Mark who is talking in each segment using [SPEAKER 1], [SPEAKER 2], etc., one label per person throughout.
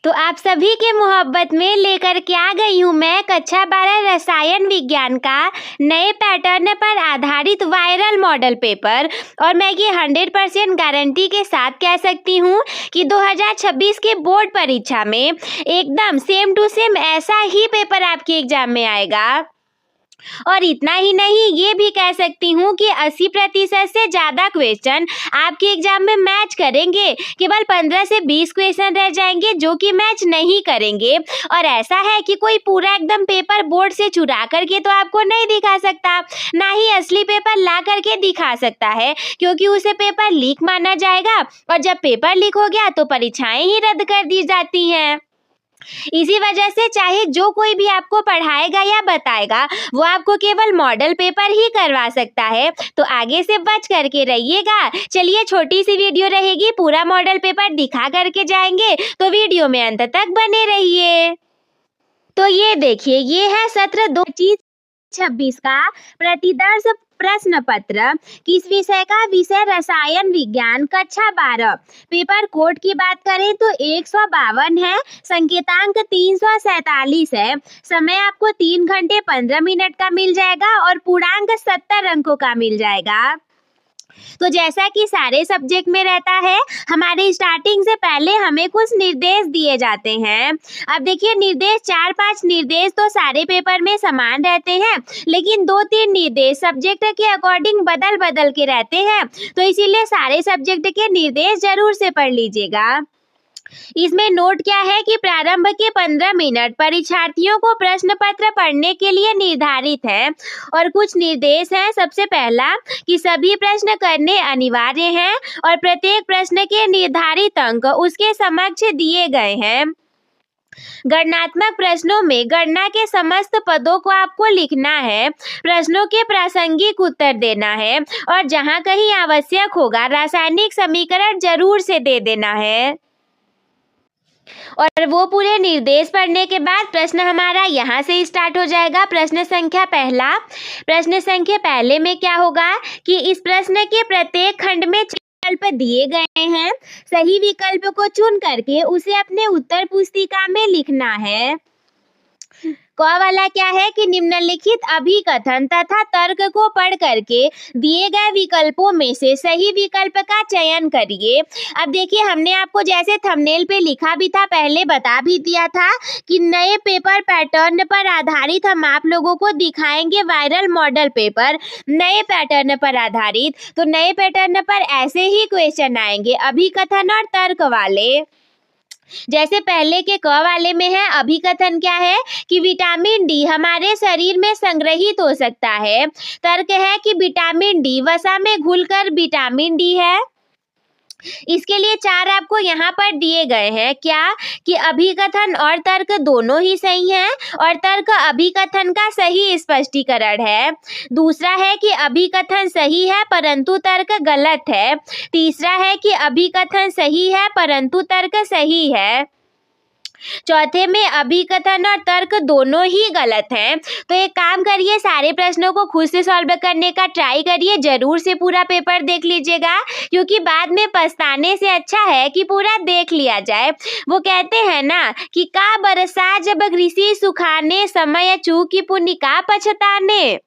[SPEAKER 1] तो आप सभी के मोहब्बत में लेकर के आ गई हूँ मैं कक्षा 12 रसायन विज्ञान का नए पैटर्न पर आधारित वायरल मॉडल पेपर। और मैं ये 100% गारंटी के साथ कह सकती हूँ कि 2026 के बोर्ड परीक्षा में एकदम सेम टू सेम ऐसा ही पेपर आपके एग्जाम में आएगा। और इतना ही नहीं, ये भी कह सकती हूँ कि 80% से ज़्यादा क्वेश्चन आपके एग्जाम में मैच करेंगे। केवल 15 से 20 क्वेश्चन रह जाएंगे जो कि मैच नहीं करेंगे। और ऐसा है कि कोई पूरा एकदम पेपर बोर्ड से चुरा करके तो आपको नहीं दिखा सकता, ना ही असली पेपर ला करके दिखा सकता है, क्योंकि उसे पेपर लीक माना जाएगा। और जब पेपर लीक हो गया तो परीक्षाएं ही रद्द कर दी जाती हैं। इसी वजह से चाहे जो कोई भी आपको पढ़ाएगा या बताएगा, वो आपको केवल मॉडल पेपर ही करवा सकता है। तो आगे से बच करके रहिएगा। चलिए, छोटी सी वीडियो रहेगी, पूरा मॉडल पेपर दिखा करके जाएंगे, तो वीडियो में अंत तक बने रहिए। तो ये देखिए, ये है सत्र 2026 का प्रतिदर्श प्रश्न पत्र। किस विषय का? विषय रसायन विज्ञान कक्षा 12। पेपर कोड की बात करें तो 152 है, संकेतांक 347 है। समय आपको 3 घंटे 15 मिनट का मिल जाएगा और पूर्णांक 70 अंकों का मिल जाएगा। तो जैसा कि सारे सब्जेक्ट में रहता है, हमारे स्टार्टिंग से पहले हमें कुछ निर्देश दिए जाते हैं। अब देखिए, निर्देश 4-5 निर्देश तो सारे पेपर में समान रहते हैं, लेकिन 2-3 निर्देश सब्जेक्ट के अकॉर्डिंग बदल बदल के रहते हैं। तो इसीलिए सारे सब्जेक्ट के निर्देश जरूर से पढ़ लीजिएगा। इसमें नोट क्या है कि प्रारंभ के 15 मिनट परीक्षार्थियों को प्रश्न पत्र पढ़ने के लिए निर्धारित है। और कुछ निर्देश हैं। सबसे पहला कि सभी प्रश्न करने अनिवार्य हैं और प्रत्येक प्रश्न के निर्धारित अंक उसके समक्ष दिए गए हैं। गणनात्मक प्रश्नों में गणना के समस्त पदों को आपको लिखना है, प्रश्नों के प्रासंगिक उत्तर देना है और जहां कहीं आवश्यक होगा रासायनिक समीकरण जरूर से दे देना है। और वो पूरे निर्देश पढ़ने के बाद प्रश्न हमारा यहाँ से स्टार्ट हो जाएगा। प्रश्न संख्या पहला। प्रश्न संख्या पहले में क्या होगा कि इस प्रश्न के प्रत्येक खंड में विकल्प दिए गए हैं। सही विकल्प को चुन करके उसे अपने उत्तर पुस्तिका में लिखना है। क वाला क्या है कि निम्नलिखित अभिकथन तथा तर्क को पढ़ करके दिए गए विकल्पों में से सही विकल्प का चयन करिए। अब देखिए, हमने आपको जैसे थंबनेल पे लिखा भी था, पहले बता भी दिया था कि नए पेपर पैटर्न पर आधारित हम आप लोगों को दिखाएंगे वायरल मॉडल पेपर, नए पैटर्न पर आधारित। तो नए पैटर्न पर ऐसे ही क्वेश्चन आएंगे, अभिकथन और तर्क वाले। जैसे पहले के क वाले में है, अभिकथन क्या है कि विटामिन डी हमारे शरीर में संग्रहित हो सकता है। तर्क है कि विटामिन डी वसा में घुलकर विटामिन डी है। इसके लिए 4 आपको यहाँ पर दिए गए हैं। क्या कि अभिकथन और तर्क दोनों ही सही हैं और तर्क अभिकथन का सही स्पष्टीकरण है। दूसरा है कि अभिकथन सही है परंतु तर्क गलत है। तीसरा है कि अभिकथन सही है परंतु तर्क सही है। चौथे में अभिकथन और तर्क दोनों ही गलत हैं। तो एक काम करिए, सारे प्रश्नों को खुद से सॉल्व करने का ट्राई करिए, जरूर से पूरा पेपर देख लीजिएगा, क्योंकि बाद में पछताने से अच्छा है कि पूरा देख लिया जाए। वो कहते हैं ना कि का बरसा जब कृषि सुखाने, समय चूकी पुण्य का पछताने।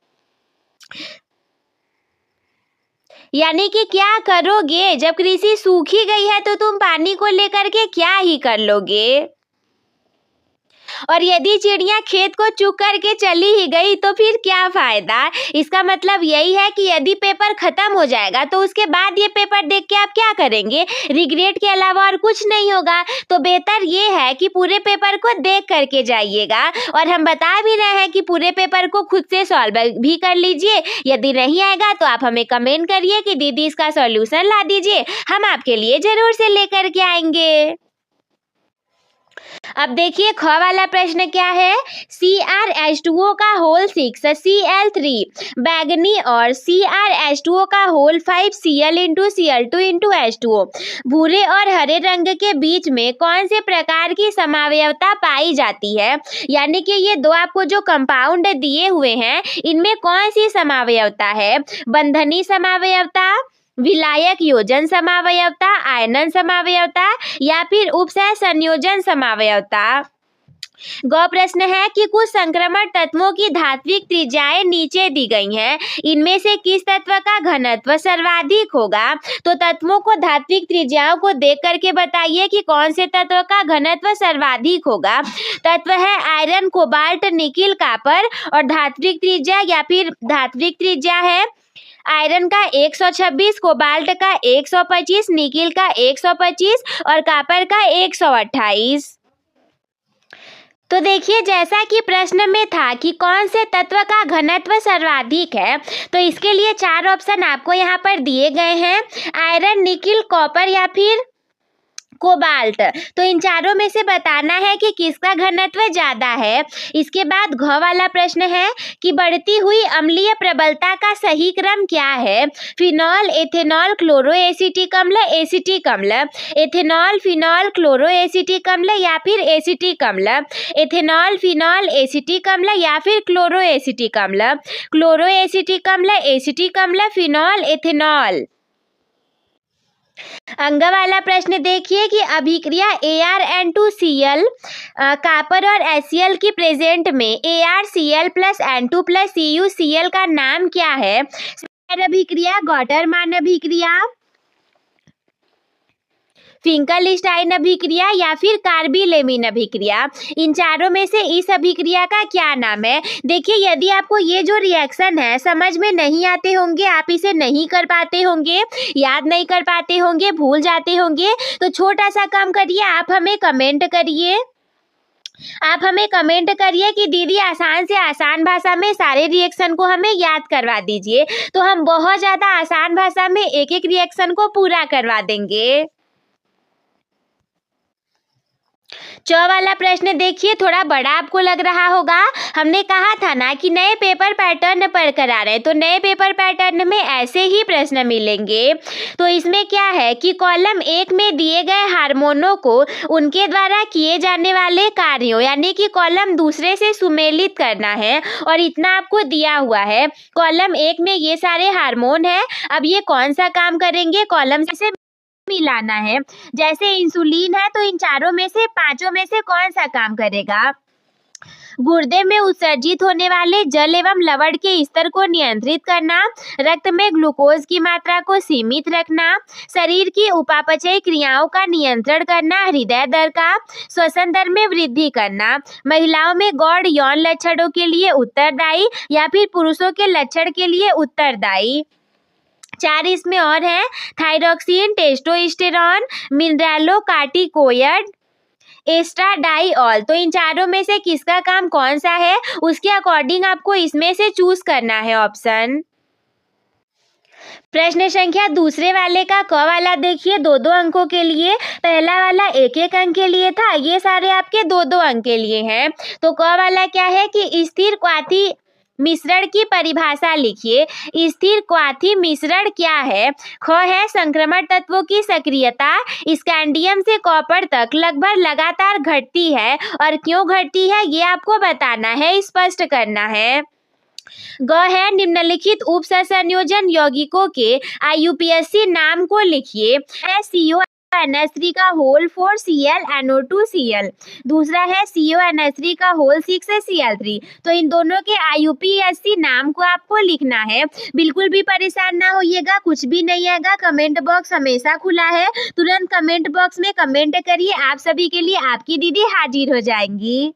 [SPEAKER 1] यानी कि क्या करोगे जब कृषि सूखी गई है तो तुम पानी को लेकर के क्या ही कर लोगे। और यदि चिड़िया खेत को चुग करके चली ही गई तो फिर क्या फायदा। इसका मतलब यही है कि यदि पेपर खत्म हो जाएगा तो उसके बाद ये पेपर देख के आप क्या करेंगे, रिग्रेट के अलावा और कुछ नहीं होगा। तो बेहतर ये है कि पूरे पेपर को देख करके जाइएगा। और हम बता भी रहे हैं कि पूरे पेपर को खुद से सॉल्व भी कर लीजिए। यदि नहीं आएगा तो आप हमें कमेंट करिए कि दीदी इसका सॉल्यूशन ला दीजिए, हम आपके लिए जरूर से लेकर के आएंगे। अब देखिए, ख वाला प्रश्न क्या है, CrH2O का होल 6 Cl3 बैगनी और CrH2O का whole 5 Cl into Cl2 into H2O भूरे और हरे रंग के बीच में कौन से प्रकार की समावयवता पाई जाती है। यानी कि ये दो आपको जो कंपाउंड दिए हुए हैं, इनमें कौन सी समावयवता है, बंधनी समावयवता, विलायक योजन समावयवता, आयनन समावयवता या फिर उपसह संयोजन समावयवता। गौ प्रश्न है कि कुछ संक्रमण तत्वों की धात्विक त्रिज्याएं नीचे दी गई हैं, इनमें से किस तत्व का घनत्व सर्वाधिक होगा। तो तत्वों को धात्विक त्रिज्याओं को देख करके बताइए कि कौन से तत्व का घनत्व सर्वाधिक होगा। तत्व है आयरन, कोबाल्ट, निकिल, कॉपर और धात्विक त्रिज्या या फिर धात्विक त्रिज्या है आयरन का 126, कोबाल्ट का 125, निकिल का 125 और कॉपर का 128। तो देखिए, जैसा कि प्रश्न में था कि कौन से तत्व का घनत्व सर्वाधिक है, तो इसके लिए 4 ऑप्शन आपको यहाँ पर दिए गए हैं, आयरन, निकिल, कॉपर या फिर कोबाल्ट। तो इन चारों में से बताना है कि किसका घनत्व ज्यादा है। इसके बाद घ वाला प्रश्न है कि बढ़ती हुई अम्लीय प्रबलता का सही क्रम क्या है। फिनॉल, एथेनॉल, क्लोरोएसिटिक अम्ल, एसिटिक अम्ल, एथेनॉल, फिनॉल, क्लोरोएसिटिक अम्ल या फिर एसिटिक अम्ल, एथेनॉल, फिनॉल, एसिटिक अम्ल या फिर क्लोरोएसिटिक अम्ल, क्लोरोएसिटिक अम्ल, एसिटिक अम्ल, फिनॉल, एथेनॉल। अंग वाला प्रश्न देखिए कि अभिक्रिया ArN2Cl कॉपर और HCl की प्रेजेंट में ArCl plus N2 plus CuCl का नाम क्या है। अभिक्रिया, गॉटरमान अभिक्रिया, फिंकलस्टाइन अभिक्रिया या फिर कार्बिलेमिन अभिक्रिया। इन चारों में से इस अभिक्रिया का क्या नाम है। देखिए, यदि आपको ये जो रिएक्शन है समझ में नहीं आते होंगे, आप इसे नहीं कर पाते होंगे, याद नहीं कर पाते होंगे, भूल जाते होंगे, तो छोटा सा काम करिए, आप हमें कमेंट करिए। आप हमें कमेंट करिए कि दीदी आसान से आसान भाषा में सारे रिएक्शन को हमें याद करवा दीजिए, तो हम बहुत ज़्यादा आसान भाषा में एक एक रिएक्शन को पूरा करवा देंगे। च वाला प्रश्न देखिए, थोड़ा बड़ा आपको लग रहा होगा। हमने कहा था ना कि नए पेपर पैटर्न पर करा रहे हैं, तो नए पेपर पैटर्न में ऐसे ही प्रश्न मिलेंगे। तो इसमें क्या है कि कॉलम 1 में दिए गए हार्मोनों को उनके द्वारा किए जाने वाले कार्यों, यानी कि कॉलम दूसरे से सुमेलित करना है, और इतना आपको दिया हुआ है। कॉलम 1 में ये सारे हार्मोन हैं, अब ये कौन सा काम करेंगे, कॉलम से मिलाना है। जैसे इंसुलिन है, तो इन चारों में से, पांचों में से कौन सा काम करेगा। गुर्दे में उत्सर्जित होने वाले जल एवं लवण के स्तर को नियंत्रित करना, रक्त में ग्लूकोज की मात्रा को सीमित रखना, शरीर की उपापचयी क्रियाओं का नियंत्रण करना, हृदय दर का, श्वसन दर में वृद्धि करना, महिलाओं में गौण यौन लक्षणों के लिए उत्तरदायी या फिर पुरुषों के लक्षण के लिए उत्तरदायी। 4 इसमें और हैं, थायरॉक्सिन, टेस्टोस्टेरॉन, मिनरलोकार्टिकोइड, एस्ट्राडाइऑल। तो इन चारों में से किसका काम कौन सा है, उसके अकॉर्डिंग आपको इसमें से चूज करना है ऑप्शन। प्रश्न संख्या दूसरे वाले का क वाला देखिए, 2-2 अंकों के लिए, पहला वाला 1-1 अंक के लिए था, ये सारे आपके 2-2 अंक के लिए हैं। तो क वाला क्या है कि स्थिर क्वाथी मिश्रण की परिभाषा लिखिए। स्थिर क्वाथी मिश्रण क्या है। ख है संक्रमण तत्वों की सक्रियता स्कैंडियम से कॉपर तक लगभग लगातार घटती है, और क्यों घटती है ये आपको बताना है, स्पष्ट करना है। ग है निम्नलिखित उप संयोजन यौगिकों के IUPAC नाम को लिखिए। है CONH3 का होल 4 Cl NO2 Cl, दूसरा है CONH3 का होल 6 Cl3। तो इन दोनों के IUPAC नाम को आपको लिखना है। बिल्कुल भी परेशान ना होइएगा, कुछ भी नहीं आएगा, कमेंट बॉक्स हमेशा खुला है, तुरंत कमेंट बॉक्स में कमेंट करिए, आप सभी के लिए आपकी दीदी हाजिर हो जाएंगी।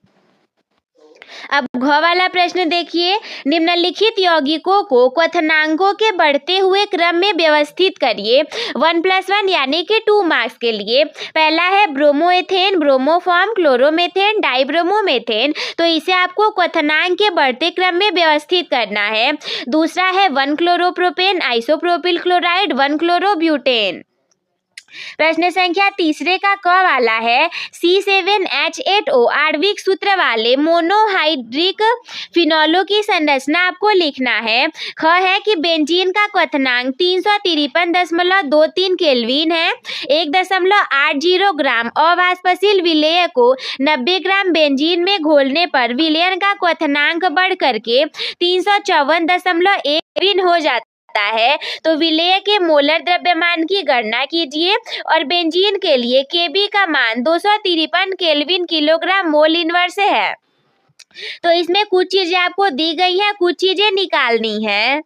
[SPEAKER 1] अब घ वाला प्रश्न देखिए, निम्नलिखित यौगिकों को क्वथनांकों के बढ़ते हुए क्रम में व्यवस्थित करिए। 1+1 यानी कि 2 मार्क्स के लिए। पहला है ब्रोमोएथेन, ब्रोमोफॉर्म, क्लोरोमेथेन, डाइब्रोमोमेथेन। तो इसे आपको क्वथनांक के बढ़ते क्रम में व्यवस्थित करना है। दूसरा है 1-क्लोरोप्रोपेन, आइसोप्रोपिल क्लोराइड, 1-क्लोरोब्यूटेन। प्रश्न संख्या तीसरे का क वाला है C7H8O आणविक सूत्र वाले मोनोहाइड्रिक फिनॉलों की संरचना आपको लिखना है। ख है कि बेंजीन का क्वथनांक 353.23 केल्विन है। 1.80 ग्राम अवाष्पशील विलेय को 90 ग्राम बेंजीन में घोलने पर विलयन का क्वथनांक बढ़ करके 354.1 केल्विन हो जाता होता है तो विलेय के मोलर द्रव्यमान की गणना कीजिए और बेंजीन के लिए Kb का मान 253 केल्विन किलोग्राम मोल इनवर्स है। तो इसमें कुछ चीजें आपको दी गई है, कुछ चीजें निकालनी है।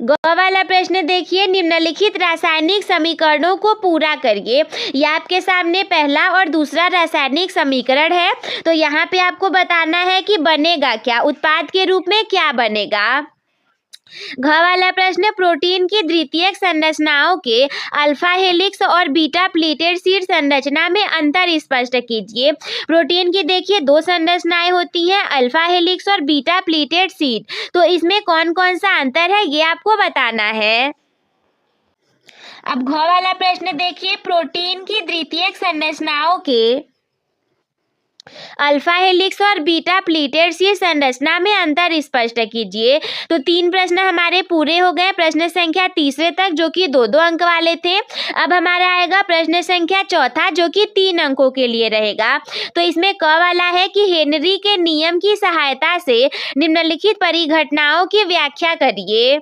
[SPEAKER 1] ग वाला प्रश्न देखिए, निम्नलिखित रासायनिक समीकरणों को पूरा करिए। यह आपके सामने पहला और दूसरा रासायनिक समीकरण है। तो यहाँ पे आपको बताना है कि बनेगा क्या, उत्पाद के रूप में क्या बनेगा। घ वाला प्रश्न, प्रोटीन की द्वितीयक संरचनाओं के अल्फा हेलिक्स और बीटा प्लीटेड शीट संरचना में अंतर स्पष्ट कीजिए। प्रोटीन की देखिए दो संरचनाएं होती हैं, अल्फा हेलिक्स और बीटा प्लीटेड शीट। तो इसमें कौन कौन सा अंतर है ये आपको बताना है। अब घ वाला प्रश्न देखिए, प्रोटीन की द्वितीयक संरचनाओं के अल्फा हेलिक्स और बीटा प्लीटेड शीट संरचना में अंतर स्पष्ट कीजिए। तो 3 प्रश्न हमारे पूरे हो गए, प्रश्न संख्या तीसरे तक जो कि 2-2 अंक वाले थे। अब हमारा आएगा प्रश्न संख्या चौथा जो कि 3 अंकों के लिए रहेगा। तो इसमें क वाला है कि हेनरी के नियम की सहायता से निम्नलिखित परिघटनाओं की व्याख्या करिए।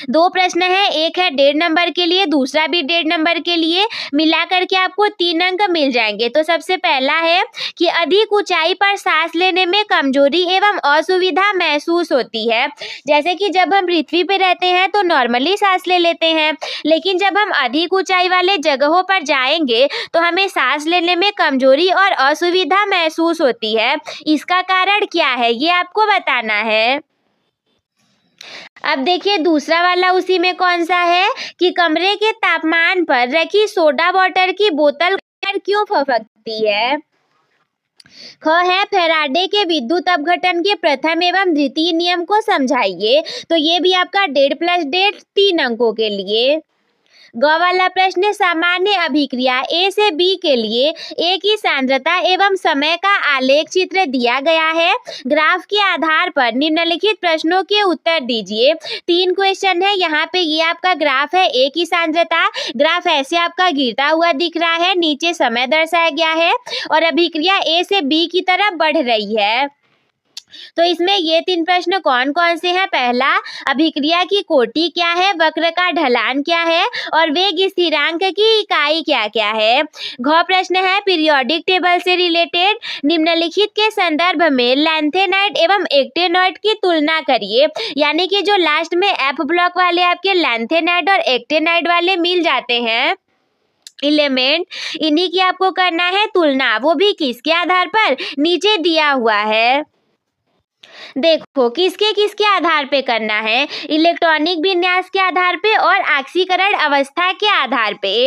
[SPEAKER 1] 2 प्रश्न है, एक है 1.5 नंबर के लिए, दूसरा भी 1.5 नंबर के लिए, मिला करके आपको 3 अंक मिल जाएंगे। तो सबसे पहला है कि अधिक ऊंचाई पर सांस लेने में कमजोरी एवं असुविधा महसूस होती है। जैसे कि जब हम पृथ्वी पे रहते हैं तो नॉर्मली सांस ले लेते हैं, लेकिन जब हम अधिक ऊंचाई वाले जगहों पर जाएंगे तो हमें सांस लेने में कमजोरी और असुविधा महसूस होती है। इसका कारण क्या है ये आपको बताना है। अब देखिए दूसरा वाला उसी में कौन सा है कि कमरे के तापमान पर रखी सोडा वाटर की बोतल क्यों फफकती है। ख है, फैराडे के विद्युत अपघटन के प्रथम एवं द्वितीय नियम को समझाइए। तो ये भी आपका 1.5 + 1.5 3 अंकों के लिए। ग वाला प्रश्न, सामान्य अभिक्रिया ए से बी के लिए ए की सांद्रता एवं समय का आलेख चित्र दिया गया है। ग्राफ के आधार पर निम्नलिखित प्रश्नों के उत्तर दीजिए। 3 क्वेश्चन है, यहाँ पे ये आपका ग्राफ है ए की सांद्रता। ग्राफ ऐसे आपका गिरता हुआ दिख रहा है, नीचे समय दर्शाया गया है और अभिक्रिया ए से बी की तरफ बढ़ रही है। तो इसमें ये 3 प्रश्न कौन कौन से हैं। पहला, अभिक्रिया की कोटि क्या है, वक्र का ढलान क्या है और वेग स्थिरांक की इकाई क्या क्या है। घ प्रश्न है, पीरियोडिक टेबल से रिलेटेड निम्नलिखित के संदर्भ में लैंथेनाइड एवं एक्टेनॉइड की तुलना करिए। यानी कि जो लास्ट में एफ ब्लॉक वाले आपके लैंथेनाइड और एक्टेनाइड वाले मिल जाते हैं एलिमेंट, इन्हीं की आपको करना है तुलना, वो भी किसके आधार पर, नीचे दिया हुआ है। देखो किसके किसके आधार पे करना है, इलेक्ट्रॉनिक विन्यास के आधार पे और ऑक्सीकरण अवस्था के आधार पे।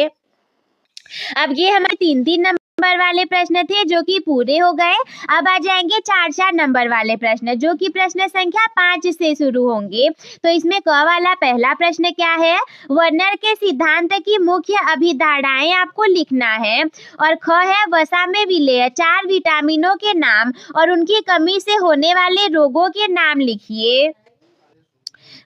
[SPEAKER 1] अब ये हमारे 3-3 नंबर वाले प्रश्न थे जो कि पूरे हो गए। अब आ जाएंगे 4-4 नंबर वाले प्रश्न जो कि प्रश्न संख्या 5 से शुरू होंगे। तो इसमें क वाला पहला प्रश्न क्या है, वर्नर के सिद्धांत की मुख्य अभिधारणाएं आपको लिखना है। और ख है, वसा में विलेय 4 विटामिनों के नाम और उनकी कमी से होने वाले रोगों के नाम लिखिए।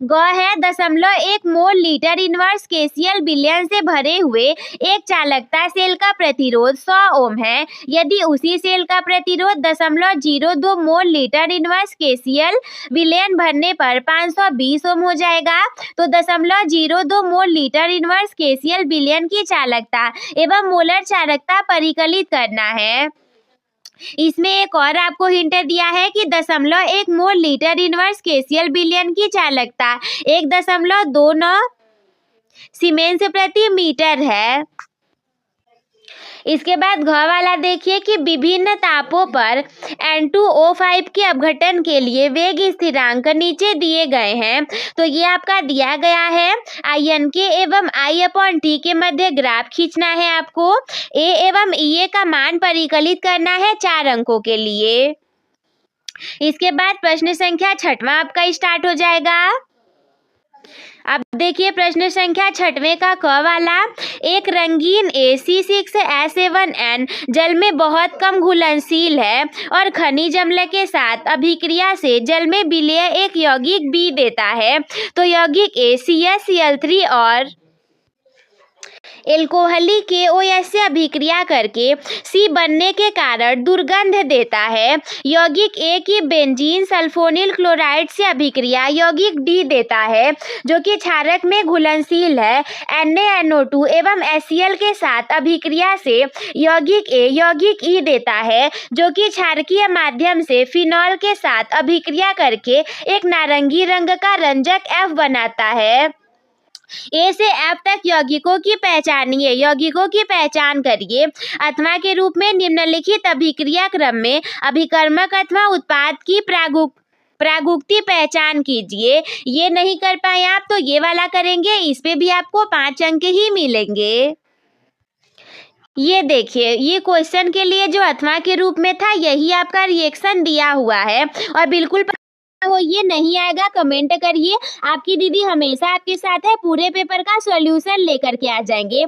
[SPEAKER 1] ग है, 0.1 मोल लीटर इनवर्स केसीएल विलयन से भरे हुए एक चालकता सेल का प्रतिरोध 100 ओम है। यदि उसी सेल का प्रतिरोध 0.02 मोल लीटर इनवर्स केसीएल विलयन भरने पर 520 ओम हो जाएगा तो 0.02 मोल लीटर इनवर्स केसीएल विलयन की चालकता एवं मोलर चालकता परिकलित करना है। इसमें एक और आपको हिंट दिया है कि 0.1 मोल लीटर इनवर्स केसीएल विलयन की चालकता 1.29 सीमेंस प्रति मीटर है। इसके बाद घ वाला देखिए कि विभिन्न तापों पर N2O5 के अपघटन के लिए वेग स्थिरांक नीचे दिए गए हैं। तो ये आपका दिया गया है, INK एवं I/T के मध्य ग्राफ खींचना है आपको, A एवं EA का मान परिकलित करना है 4 अंकों के लिए। इसके बाद प्रश्न संख्या 6वां आपका स्टार्ट हो जाएगा। अब देखिए प्रश्न संख्या 6वें का क वाला, एक रंगीन AC6H7N जल में बहुत कम घुलनशील है और खनिज अम्ल के साथ अभिक्रिया से जल में विलेय एक यौगिक B देता है। तो यौगिक A CH Cl3 और एल्कोहली KOH से अभिक्रिया करके C बनने के कारण दुर्गंध देता है। यौगिक A की बेंजीन सल्फोनिल क्लोराइड से अभिक्रिया यौगिक D देता है जो कि क्षारक में घुलनशील है। NaNO2 एवं HCl के साथ अभिक्रिया से यौगिक A यौगिक E देता है जो कि क्षारकीय माध्यम से फिनॉल के साथ अभिक्रिया करके एक नारंगी रंग का रंजक F बनाता है। A से F तक यौगिकों की पहचानिए, यौगिकों की पहचान करिए अथवा के रूप में निम्नलिखित अभिक्रिया क्रम में अभिकर्मक अथवा उत्पाद की प्रागुक्ति पहचान कीजिए। ये नहीं कर पाए आप तो ये वाला करेंगे, इस पे भी आपको 5 अंक ही मिलेंगे। ये देखिए, ये क्वेश्चन के लिए जो अथवा के रूप में था यही आपका रिएक्शन दिया हुआ है और बिल्कुल हो ये नहीं आएगा कमेंट करिए। आपकी दीदी हमेशा आपके साथ है, पूरे पेपर का सॉल्यूशन लेकर के आ जाएंगे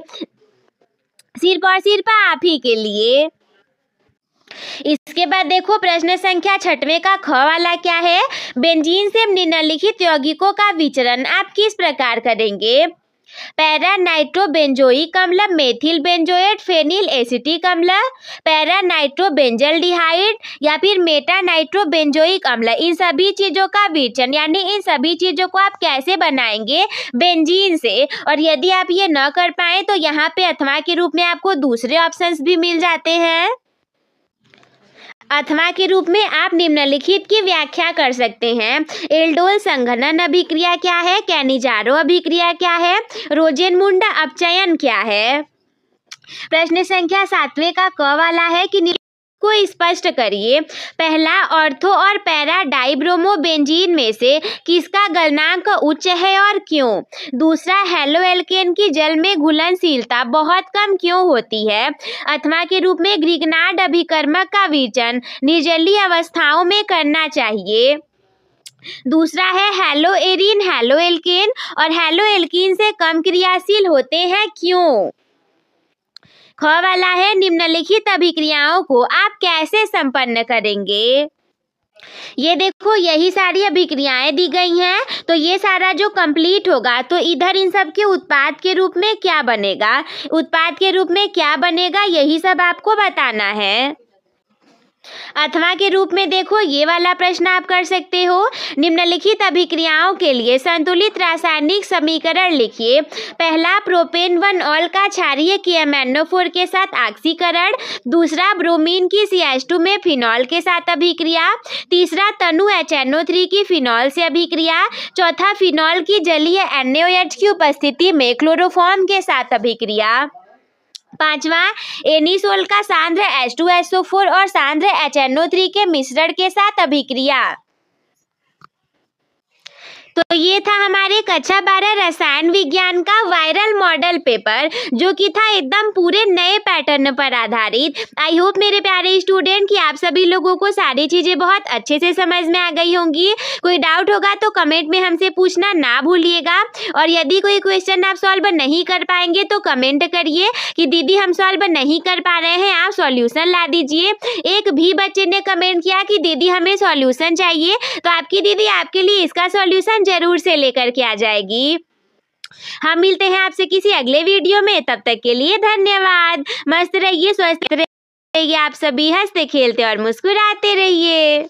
[SPEAKER 1] सिर्फ और सिर्फ आप ही के लिए। इसके बाद देखो प्रश्न संख्या 6वें का ख वाला क्या है। बेंजीन से निम्नलिखित यौगिकों का विचरण आप किस प्रकार करेंगे। पैरा नाइट्रोबेंजोइक अम्ल, मेथिल बेंजोएट, फेनिल एसिटिक अम्ल, पैरा नाइट्रोबेंजल्डिहाइड या फिर मेटा नाइट्रोबेंजोइक अम्ल। इन सभी चीजों का विचरण यानी इन सभी चीजों को आप कैसे बनाएंगे बेंजीन से। और यदि आप ये न कर पाए तो यहाँ पे अथवा के रूप में आपको दूसरे ऑप्शंस भी मिल जाते हैं। अथवा के रूप में आप निम्नलिखित की व्याख्या कर सकते हैं। एल्डोल संघनन अभिक्रिया क्या है, कैनिजारो अभिक्रिया क्या है, रोजेनमुंड अपचयन क्या है। प्रश्न संख्या 7वें का क वाला है कि को स्पष्ट करिए। पहला, ऑर्थो और पैरा डाइब्रोमोबेंजीन में से किसका गलनांक उच्च है और क्यों। दूसरा, हेलोएल्केन की जल में घुलनशीलता बहुत कम क्यों होती है। अथवा के रूप में ग्रिग्नार्ड अभिकर्मक का विचरण निर्जलीय अवस्थाओं में करना चाहिए। दूसरा है हेलोएरीन हेलोएल्केन और हेलोएल्कीन से कम क्रियाशील होते हैं क्यों। ख वाला है निम्नलिखित अभिक्रियाओं को आप कैसे संपन्न करेंगे। ये देखो यही सारी अभिक्रियाएं दी गई हैं तो ये सारा जो कंप्लीट होगा तो इधर इन सब के उत्पाद के रूप में क्या बनेगा, उत्पाद के रूप में क्या बनेगा यही सब आपको बताना है। अथवा के रूप में देखो ये वाला प्रश्न आप कर सकते हो। निम्नलिखित अभिक्रियाओं के लिए संतुलित रासायनिक समीकरण लिखिए। पहला, प्रोपेन 1 ऑल का क्षारीय KMnO4 के साथ ऑक्सीकरण। दूसरा, ब्रोमीन की CH2 में फिनॉल के साथ अभिक्रिया। तीसरा, तनु HNO3 की फिनॉल से अभिक्रिया। चौथा, फिनॉल की जलीय NaOH की उपस्थिति में क्लोरोफॉर्म के साथ अभिक्रिया। पांचवा, एनिसोल का सांद्र H2SO4 और सांद्र HNO3 के मिश्रण के साथ अभिक्रिया। तो ये था हमारे कक्षा 12 रसायन विज्ञान का वायरल मॉडल पेपर जो कि था एकदम पूरे नए पैटर्न पर आधारित। आई होप मेरे प्यारे स्टूडेंट कि आप सभी लोगों को सारी चीजें बहुत अच्छे से समझ में आ गई होंगी। कोई डाउट होगा तो कमेंट में हमसे पूछना ना भूलिएगा और यदि कोई क्वेश्चन आप सॉल्व नहीं कर पाएंगे तो कमेंट करिए कि दीदी हम सॉल्व नहीं कर पा रहे हैं, आप सॉल्यूशन ला दीजिए। एक भी बच्चे ने कमेंट किया कि दीदी हमें सॉल्यूशन चाहिए तो आपकी दीदी आपके लिए इसका सॉल्यूशन जरूर से लेकर के आ जाएगी। हम मिलते हैं आपसे किसी अगले वीडियो में, तब तक के लिए धन्यवाद। मस्त रहिए, स्वस्थ रहिए, आप सभी हंसते खेलते और मुस्कुराते रहिए।